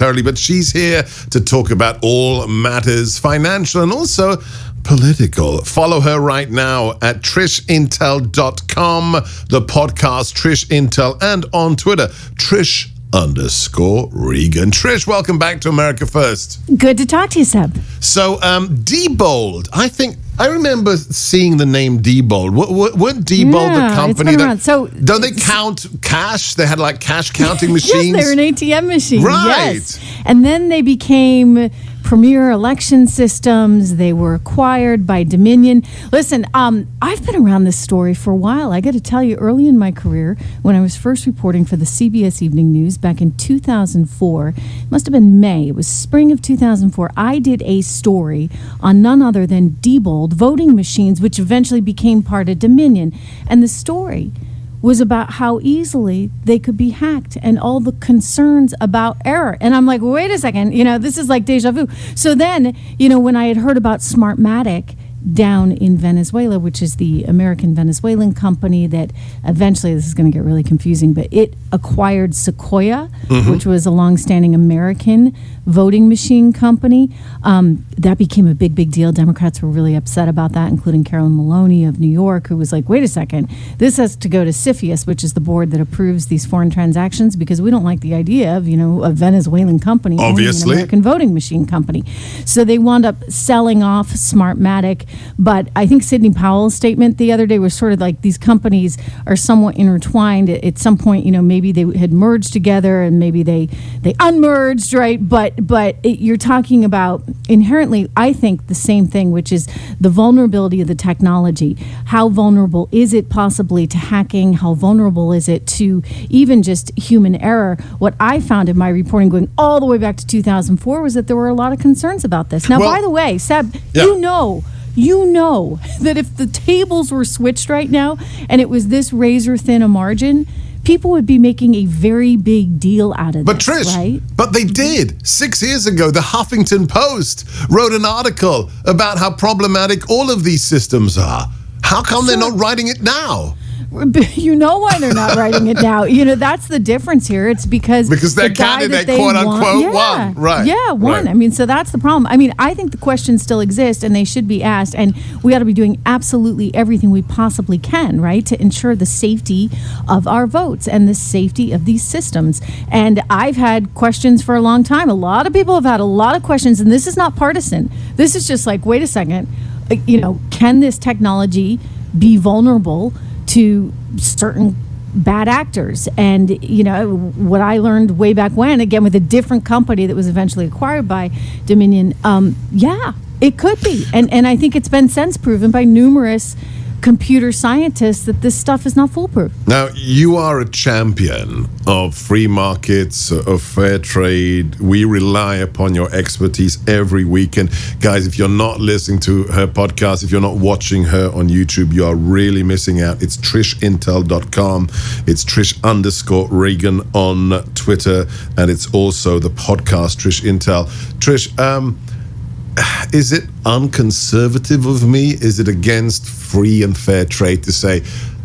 momentarily, but she's here to talk about all matters financial and also political. Follow her right now at trishintel.com, the podcast Trish Intel, and on Twitter, Trish_Regan. Trish, welcome back to America First. Good to talk to you, Seb. So, Diebold, I remember seeing the name Diebold. Weren't Diebold the company that... So, don't they count cash? They had like cash counting machines? Yes, they're an ATM machine. Right. Yes. And then they became Premier Election Systems. They were acquired by Dominion. Listen, I've been around this story for a while. I got to tell you, early in my career, when I was first reporting for the CBS Evening News back in 2004, it must have been May, it was spring of 2004, I did a story on none other than Diebold voting machines, which eventually became part of Dominion. And the story was about how easily they could be hacked and all the concerns about error. And I'm like, wait a second, this is like deja vu. So then, when I had heard about Smartmatic down in Venezuela, which is the American Venezuelan company that eventually, this is going to get really confusing, but it acquired Sequoia, which was a longstanding American voting machine company. That became a big deal. Democrats were really upset about that, including Carolyn Maloney of New York, who was like, wait a second, this has to go to CFIUS, which is the board that approves these foreign transactions, because we don't like the idea of, a Venezuelan company owning an American voting machine company. So they wound up selling off Smartmatic. But I think Sidney Powell's statement the other day was sort of like these companies are somewhat intertwined. At some point, maybe they had merged together and maybe they unmerged, right? But you're talking about inherently, I think, the same thing, which is the vulnerability of the technology. How vulnerable is it possibly to hacking? How vulnerable is it to even just human error? What I found in my reporting going all the way back to 2004 was that there were a lot of concerns about this. Now, by the way, Seb, you know that if the tables were switched right now and it was this razor thin a margin, people would be making a very big deal out of But this, Trish, right? But they did. 6 years ago, the Huffington Post wrote an article about how problematic all of these systems are. How come they're not writing it now? You know why they're not writing it now. That's the difference here. It's because their candidate, quote unquote, won. Right. Yeah, won. Right. So that's the problem. I think the questions still exist and they should be asked. And we ought to be doing absolutely everything we possibly can, right, to ensure the safety of our votes and the safety of these systems. And I've had questions for a long time. A lot of people have had a lot of questions. And this is not partisan. This is just like, wait a second, can this technology be vulnerable to certain bad actors? And what I learned way back when, again with a different company that was eventually acquired by Dominion, it could be, and I think it's been since proven by numerous computer scientists that this stuff is not foolproof. Now, you are a champion of free markets, of fair trade. We rely upon your expertise every week. And guys, if you're not listening to her podcast, if you're not watching her on YouTube, you are really missing out. It's trishintel.com. It's Trish_Regan on Twitter. And it's also the podcast Trish Intel. Trish, is it unconservative of me? Is it against free and fair trade to say,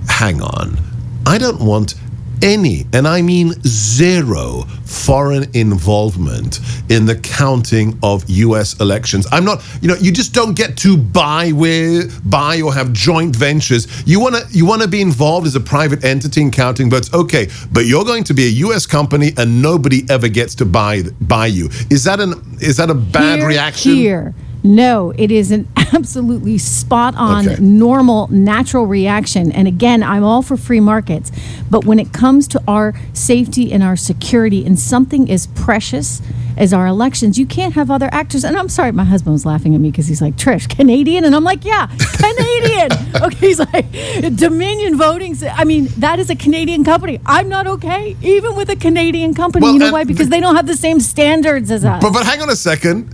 hang on, I don't want any, and I mean zero, foreign involvement in the counting of U.S. elections? I'm not, you just don't get to buy or have joint ventures. You want to be involved as a private entity in counting votes, okay, but you're going to be a U.S. company and nobody ever gets to buy you. Is that a bad reaction? Here. No, it is an absolutely spot-on, normal, natural reaction. And again, I'm all for free markets. But when it comes to our safety and our security and something as precious as our elections, you can't have other actors. And I'm sorry, my husband was laughing at me because he's like, Trish, Canadian? And I'm like, yeah, Canadian. Okay, he's like, Dominion Voting. That is a Canadian company. I'm not okay, even with a Canadian company. Well, you know why? Because they don't have the same standards as us. But hang on a second.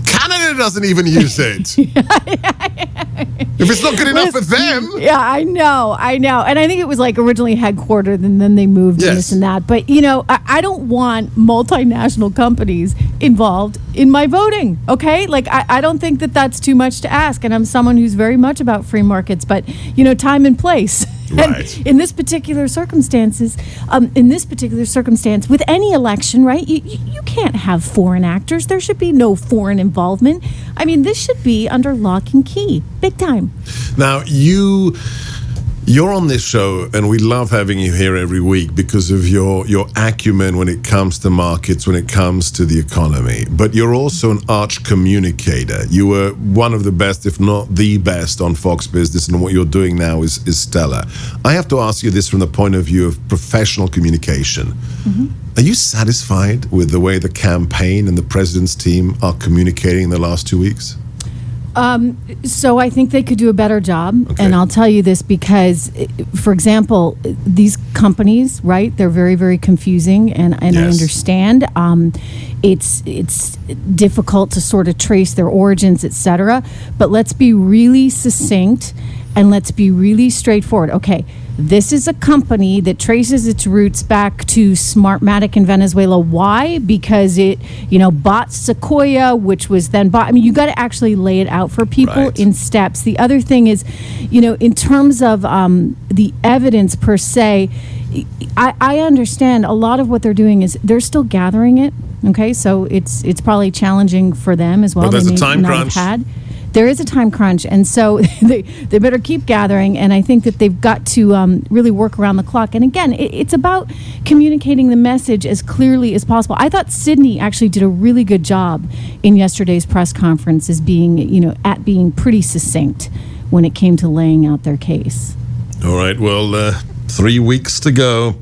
Canada doesn't even use it. If it's not good enough for them. Yeah, I know. And I think it was like originally headquartered and then they moved and this and that. But, I don't want multinational companies involved in my voting, okay? Like, I don't think that that's too much to ask. And I'm someone who's very much about free markets. But, time and place Right. And in this particular circumstance, with any election, right, you can't have foreign actors. There should be no foreign involvement. I mean, this should be under lock and key, big time. Now, you're on this show, and we love having you here every week because of your acumen when it comes to markets, when it comes to the economy. But you're also an arch communicator. You were one of the best, if not the best, on Fox Business, and what you're doing now is stellar. I have to ask you this from the point of view of professional communication. Mm-hmm. Are you satisfied with the way the campaign and the president's team are communicating in the last 2 weeks? So I think they could do a better job. Okay. And I'll tell you this because, for example, these companies, right, they're very, very confusing, and Yes. I understand. It's difficult to sort of trace their origins, etc. But let's be really succinct and let's be really straightforward. Okay, this is a company that traces its roots back to Smartmatic in Venezuela. Why? Because it, bought Sequoia, which was then bought. I mean, you got to actually lay it out for people Right. in steps. The other thing is, in terms of the evidence per se, I understand a lot of what they're doing is they're still gathering it. Okay, so it's probably challenging for them as well. But there's They a time may not crunch. have had. There is a time crunch, and so they better keep gathering, and I think that they've got to really work around the clock. And again, it's about communicating the message as clearly as possible. I thought Sydney actually did a really good job in yesterday's press conference as being pretty succinct when it came to laying out their case. All right, well, 3 weeks to go.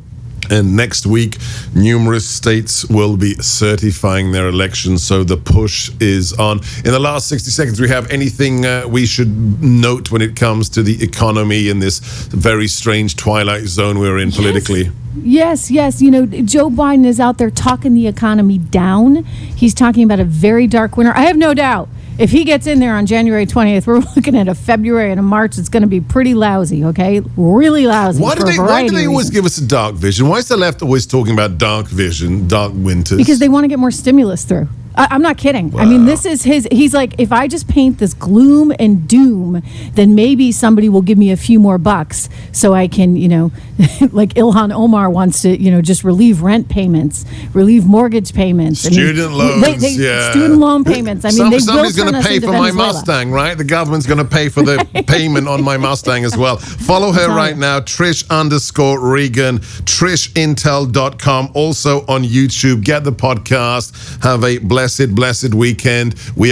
And next week, numerous states will be certifying their elections, so the push is on. In the last 60 seconds, do we have anything we should note when it comes to the economy in this very strange twilight zone we're in politically? Yes. Joe Biden is out there talking the economy down. He's talking about a very dark winter. I have no doubt. If he gets in there on January 20th, we're looking at a February and a March that's going to be pretty lousy, okay? Really lousy. Why do they always give us a dark vision? Why is the left always talking about dark vision, dark winters? Because they want to get more stimulus through. I'm not kidding. Wow. I mean, this is he's like, if I just paint this gloom and doom, then maybe somebody will give me a few more bucks so I can, like Ilhan Omar wants to, just relieve rent payments, relieve mortgage payments. Student loans, yeah. Student loan payments. I mean, somebody's going to pay for my Mustang, right? The government's going to pay for the payment on my Mustang as well. Follow her right now, Trish_Regan, TrishIntel.com, also on YouTube. Get the podcast. Have a blessed weekend. We